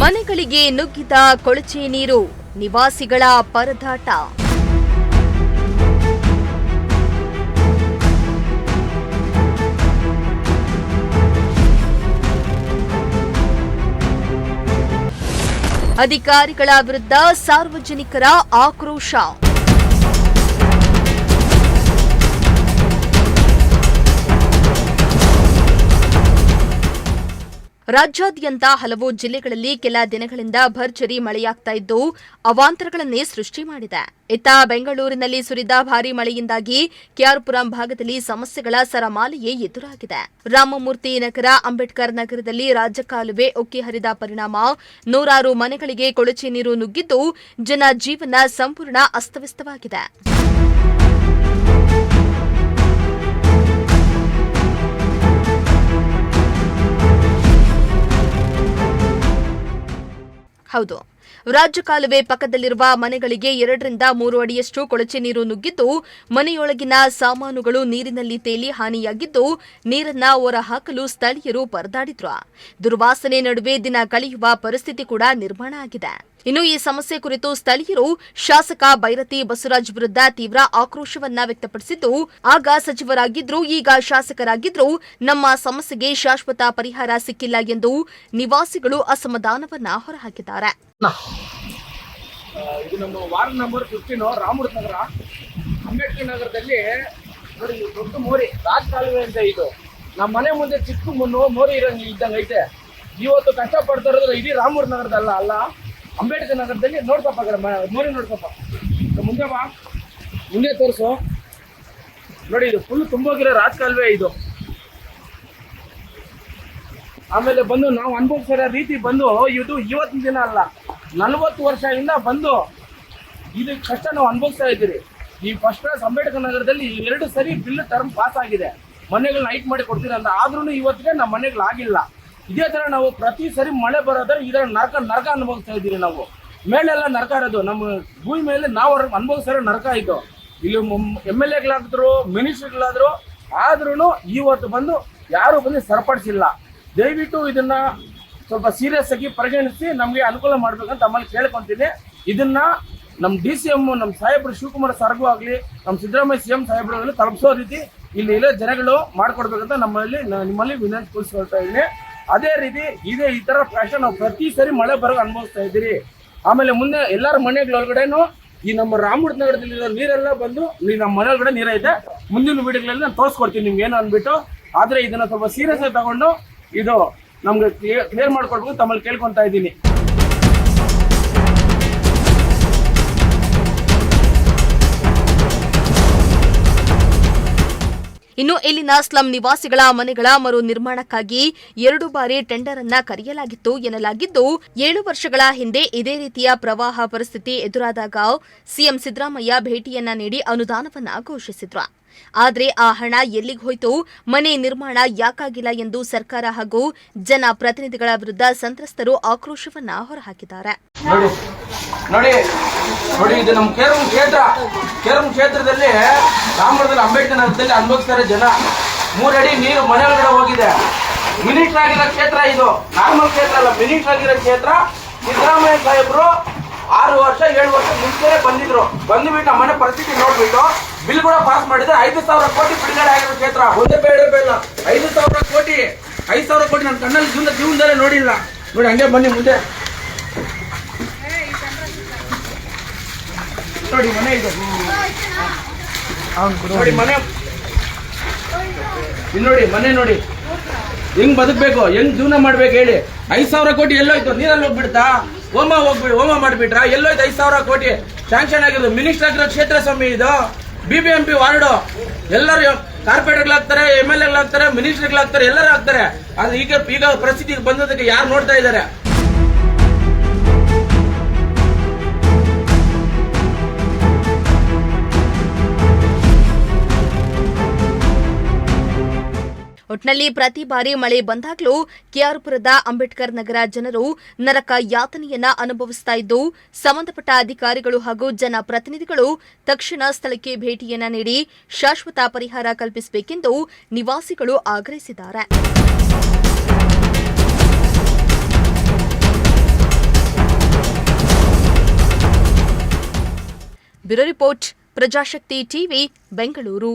ಮನೆಗಳಿಗೆ ನುಗ್ಗಿದ ಕೊಳಚೆ ನೀರು, ನಿವಾಸಿಗಳ ಪರದಾಟ. ಅಧಿಕಾರಿಗಳ ವಿರುದ್ಧ ಸಾರ್ವಜನಿಕರ ಆಕ್ರೋಶ. ರಾಜ್ಯಾದ್ಯಂತ ಹಲವು ಜಿಲ್ಲೆಗಳಲ್ಲಿ ಕೆಲ ದಿನಗಳಿಂದ ಭರ್ಜರಿ ಮಳೆಯಾಗ್ತಾ ಇದ್ದು ಅವಾಂತರಗಳನ್ನೇ ಸೃಷ್ಟಿ ಮಾಡಿದೆ. ಇತ್ತ ಬೆಂಗಳೂರಿನಲ್ಲಿ ಸುರಿದ ಭಾರೀ ಮಳೆಯಿಂದಾಗಿ ಕೆಆರ್ಪುರಂ ಭಾಗದಲ್ಲಿ ಸಮಸ್ಯೆಗಳ ಸರಮಾಲೆಯೇ ಎದುರಾಗಿದೆ. ರಾಮಮೂರ್ತಿ ನಗರ, ಅಂಬೇಡ್ಕರ್ ನಗರದಲ್ಲಿ ರಾಜಕಾಲುವೆ ಉಕ್ಕಿ ಹರಿದ ಪರಿಣಾಮ ನೂರಾರು ಮನೆಗಳಿಗೆ ಕೊಳಚೆ ನೀರು ನುಗ್ಗಿದ್ದು ಜನಜೀವನ ಸಂಪೂರ್ಣ ಅಸ್ತವ್ಯಸ್ತವಾಗಿದೆ. ಹೌದು, ರಾಜಕಾಲುವೆ ಪಕ್ಕದಲ್ಲಿರುವ ಮನೆಗಳಿಗೆ 2 ರಿಂದ 3 ಅಡಿಯಷ್ಟು ಕೊಳಚೆ ನೀರು ನುಗ್ಗಿದ್ದು ಮನೆಯೊಳಗಿನ ಸಾಮಾನುಗಳು ನೀರಿನಲ್ಲಿ ತೇಲಿ ಹಾನಿಯಾಗಿದ್ದು ನೀರನ್ನ ಹೊರಹಾಕಲು ಸ್ಥಳೀಯರು ಪರದಾಡಿದ್ರು. ದುರ್ವಾಸನೆ ನಡುವೆ ದಿನ ಕಳೆಯುವ ಪರಿಸ್ಥಿತಿ ಕೂಡ ನಿರ್ಮಾಣ ಆಗಿದೆ. ಇನ್ನು ಈ ಸಮಸ್ಯೆ ಕುರಿತು ಸ್ಥಳೀಯರು ಶಾಸಕ ಬೈರತಿ ಬಸವರಾಜ್ ವಿರುದ್ಧ ತೀವ್ರ ಆಕ್ರೋಶವನ್ನ ವ್ಯಕ್ತಪಡಿಸಿದ್ದು, ಆಗ ಸಚಿವರಾಗಿದ್ರು, ಈಗ ಶಾಸಕರಾಗಿದ್ರು, ನಮ್ಮ ಸಮಸ್ಯೆಗೆ ಶಾಶ್ವತ ಪರಿಹಾರ ಸಿಕ್ಕಿಲ್ಲ ಎಂದು ನಿವಾಸಿಗಳು ಅಸಮಾಧಾನವನ್ನ ಹೊರಹಾಕಿದ್ದಾರೆ. ಇದು ನಮ್ಮ ವಾರ್ಡ್ ನಂಬರ್ 15 ರಾಮಮೂರ್ತಿ ನಗರ, ಅಂಬೇಡ್ಕರ್ ನಗರದಲ್ಲಿ ನೋಡಿ, ದೊಡ್ಡ ಮೋರಿ ರಾಜಕಾಲುವೆ ಅಂತ ಇದು ನಮ್ಮ ಮನೆ ಮುಂದೆ ಚಿಕ್ಕ ಮೋರಿ ಇದ್ದಂಗೆ ಐತೆ. ಇವತ್ತು ಕಷ್ಟ ಪಡ್ತಾ ಇರೋದು ಇಡೀ ರಾಮಮೂರ್ತಿ ನಗರದಲ್ಲ, ಅಲ್ಲ ಅಂಬೇಡ್ಕರ್ ನಗರದಲ್ಲಿ. ನೋಡ್ಕಪ್ಪ ಮೋರಿ ನೋಡ್ಕಪ್ಪ, ಮುಂದೆ ಬಾ, ಮುಂದೆ ತೋರಿಸು. ನೋಡಿ, ಇದು ಫುಲ್ ತುಂಬೋಗಿರೋ ರಾಜಕಾಲುವೆ ಇದು. ಆಮೇಲೆ ಬಂದು ನಾವು ಅನುಭವಿಸಿರೋ ರೀತಿ ಬಂದು ಇದು ಇವತ್ತಿನ ದಿನ ಅಲ್ಲ, 40 ವರ್ಷದಿಂದ ಬಂದು ಇದು ಕಷ್ಟ ನಾವು ಅನುಭವಿಸ್ತಾ ಇದ್ದೀರಿ. ಈ ಫಸ್ಟ್ ಕ್ಲಾಸ್ ಅಂಬೇಡ್ಕರ್ ನಗರದಲ್ಲಿ 2 ಸರಿ ಬಿಲ್ ಟರ್ಮ್ ಪಾಸ್ ಆಗಿದೆ, ಮನೆಗಳನ್ನ ಹೈಟ್ ಮಾಡಿ ಕೊಡ್ತೀರಂತ. ಆದ್ರೂ ಇವತ್ತಿಗೆ ನಮ್ಮ ಮನೆಗಳಾಗಿಲ್ಲ. ಇದೇ ಥರ ನಾವು ಪ್ರತಿ ಸರಿ ಮಳೆ ಬರೋದ್ರೆ ಇದರ ನರಕ ಅನುಭವಿಸ್ತಾ ಇದ್ದೀರಿ. ನಾವು ಮೇಲೆಲ್ಲ ನರಕ ಇರೋದು, ನಮ್ಮ ಭೂಮಿ ಮೇಲೆ ನಾವು ಅನುಭವಿಸಿರೋ ನರಕ ಇದು. ಇಲ್ಲಿ MLAಗಳಾದ್ರು, ಮಿನಿಸ್ಟ್ರಿಗಳಾದ್ರು, ಆದ್ರೂ ಇವತ್ತು ಬಂದು ಯಾರು ಬಂದು ಸರಿಪಡಿಸಿಲ್ಲ. ದಯವಿಟ್ಟು ಇದನ್ನ ಸ್ವಲ್ಪ ಸೀರಿಯಸ್ ಆಗಿ ಪರಿಗಣಿಸಿ ನಮಗೆ ಅನುಕೂಲ ಮಾಡ್ಬೇಕಂತ ತಮ್ಮಲ್ಲಿ ಕೇಳ್ಕೊಂತೀನಿ. ಇದನ್ನ ನಮ್ಮ DCM, ನಮ್ಮ ಸಾಹೇಬರು ಶಿವಕುಮಾರ್ ಸರ್ಗೂ ಆಗಲಿ, ನಮ್ಮ ಸಿದ್ದರಾಮಯ್ಯ CM ಸಾಹೇಬರು ತಲುಪಿಸೋ ರೀತಿ ಇಲ್ಲಿ ಜನಗಳು ಮಾಡ್ಕೊಡ್ಬೇಕಂತ ನಿಮ್ಮಲ್ಲಿ ವಿನಂತಿಸ್ಕೊಳ್ತಾ ಇದ್ದೀನಿ. ಅದೇ ರೀತಿ ಈ ತರ ಪ್ರಶ್ನೆ ನಾವು ಪ್ರತಿ ಸರಿ ಮಳೆ ಬರೋ ಅನುಭವಿಸ್ತಾ ಇದ್ದೀರಿ. ಆಮೇಲೆ ಮುಂದೆ ಎಲ್ಲರ ಮನೆಗಳೊಳಗಡೆನು ಈ ನಮ್ಮ ರಾಮಮೂರ್ತಿ ನಗರದಲ್ಲಿರೋ ನೀರೆಲ್ಲ ಬಂದು ನಮ್ಮ ಮನೆಯೊಳಗಡೆ ನೀರೈತೆ. ಮುಂದಿನ ವಿಡಿಯೋಗಳಲ್ಲಿ ನಾನು ತೋರಿಸ್ಕೊಡ್ತೀನಿ ನಿಮ್ಗೆ ಏನು ಅಂದ್ಬಿಟ್ಟು. ಆದ್ರೆ ಇದನ್ನ ಸ್ವಲ್ಪ ಸೀರಿಯಸ್ ಆಗಿ ತಗೊಂಡು ಇದು ನಮ್ಗೆ ಕ್ಲಿಯರ್ ಮಾಡ್ಕೊಡ್ಬೇಕು ತಮ್ಮಲ್ಲಿ ಕೇಳ್ಕೊತಾ ಇದ್ದೀನಿ. ಇನ್ನು ಇಲ್ಲಿನ ಸ್ಲಂ ನಿವಾಸಿಗಳ ಮನೆಗಳ ಮರು ನಿರ್ಮಾಣಕ್ಕಾಗಿ 2 ಬಾರಿ ಟೆಂಡರ್ ಅನ್ನ ಕರೆಯಲಾಗಿತ್ತು ಎನ್ನಲಾಗಿದ್ದು, 7 ವರ್ಷಗಳ ಹಿಂದೆ ಇದೇ ರೀತಿಯ ಪ್ರವಾಹ ಪರಿಸ್ಥಿತಿ ಎದುರಾದಾಗ ಸಿಎಂ ಸಿದ್ದರಾಮಯ್ಯ ಭೇಟಿಯನ್ನ ನೀಡಿ ಅನುದಾನವನ್ನ ಘೋಷಿಸಿದ್ರು. ಆದರೆ ಆ ಹಣ ಎಲ್ಲಿಗೆ ಹೋಯಿತು, ಮನೆ ನಿರ್ಮಾಣ ಯಾಕಾಗಿಲ್ಲ ಎಂದು ಸರ್ಕಾರ ಹಾಗೂ ಜನಪ್ರತಿನಿಧಿಗಳ ವಿರುದ್ಧ ಸಂತ್ರಸ್ತರು ಆಕ್ರೋಶವನ್ನ ಹೊರಹಾಕಿದ್ದಾರೆ. ನೋಡಿ, ಇದು ನಮ್ಮ ಕೇರಂ ಕ್ಷೇತ್ರದಲ್ಲಿ ರಾಮಮೂರ್ತಿ ಅಂಬೇಡ್ಕರ್ ನಗರದಲ್ಲಿ ಅನುಭವಿಸ್ತಾರೆ ಜನ. 3 ಅಡಿ ನೀರು ಮನೆ ಒಳಗಡೆ ಹೋಗಿದೆ. ಮಿನಿಸ್ಟರ್ ಆಗಿರೋ ಕ್ಷೇತ್ರ ಇದು, ನಾರ್ಮಲ್ ಕ್ಷೇತ್ರ ಅಲ್ಲ, ಮಿನಿಸ್ಟರ್ ಆಗಿರೋ ಕ್ಷೇತ್ರ. ಸಿದ್ದರಾಮಯ್ಯ ಸಾಹೇಬರು 6 ವರ್ಷ 7 ವರ್ಷ ಮುಂಚೆ ಬಂದುಬಿಟ್ಟು ನಮ್ಮ ಮನೆ ಪರಿಸ್ಥಿತಿ ನೋಡ್ಬಿಟ್ಟು ಬಿಲ್ ಕೂಡ ಪಾಸ್ ಮಾಡಿದ್ರೆ 5,000 ಕೋಟಿ ಬಿಡುಗಡೆ ಆಗಿರೋ ಕ್ಷೇತ್ರ. ಒಂದೇ ಬೇಡ 5,000 ಕೋಟಿ ನನ್ನ ಕಣ್ಣಲ್ಲಿ ಜೀವನದಲ್ಲೇ ನೋಡಿಲ್ಲ. ನೋಡಿ, ಹಂಗೆ ಬನ್ನಿ ಮುಂದೆ ನೋಡಿ, ಮನೆ ಇದು ನೋಡಿ, ಮನೆ ನೋಡಿ ಹೆಂಗ್ ಬದುಕ್ಬೇಕು, ಹೆಂಗ್ ಜೀವನ ಮಾಡ್ಬೇಕು ಹೇಳಿ. 5,000 ಕೋಟಿ ಎಲ್ಲೋಯ್ತು? ನೀರಲ್ಲಿ ಹೋಗ್ಬಿಡ್ತಾ? ಹೋಮ ಮಾಡ್ಬಿಟ್ರ? ಎಲ್ಲೋಯ್ತು 5,000 ಕೋಟಿ ಸ್ಯಾಂಕ್ಷನ್ ಆಗಿರೋದು? ಮಿನಿಸ್ಟರ್ ಆಗಿರೋ ಕ್ಷೇತ್ರ ಸ್ವಾಮಿ ಇದು, BBMP ವಾರ್ಡು. ಎಲ್ಲರೂ ಕಾರ್ಪೊರೇಟ್ಗಳಾಗ್ತಾರೆ, MLAಗಳಾಗ್ತಾರೆ, ಮಿನಿಸ್ಟರ್ಗಳಾಗ್ತಾರೆ, ಎಲ್ಲರೂ ಆಗ್ತಾರೆ. ಆದ್ರೆ ಈಗ ಪರಿಸ್ಥಿತಿಗೆ ಬಂದದಕ್ಕೆ ಯಾರು ನೋಡ್ತಾ ಇದ್ದಾರೆ? ಒಟ್ನಲ್ಲಿ ಪ್ರತಿ ಬಾರಿ ಮಳೆ ಬಂದಾಗಲೂ ಕೆಆರ್ಪುರದ ಅಂಬೇಡ್ಕರ್ ನಗರ ಜನರು ನರಕ ಯಾತನೆಯನ್ನ ಅನುಭವಿಸ್ತಾ ಇದ್ದು, ಸಂಬಂಧಪಟ್ಟ ಅಧಿಕಾರಿಗಳು ಹಾಗೂ ಜನಪ್ರತಿನಿಧಿಗಳು ತಕ್ಷಣ ಸ್ಥಳಕ್ಕೆ ಭೇಟಿಯನ್ನ ನೀಡಿ ಶಾಶ್ವತ ಪರಿಹಾರ ಕಲ್ಪಿಸಬೇಕೆಂದು ನಿವಾಸಿಗಳು ಆಗ್ರಹಿಸಿದ್ದಾರೆ. Bureau report, Prajashakti TV, Bengaluru.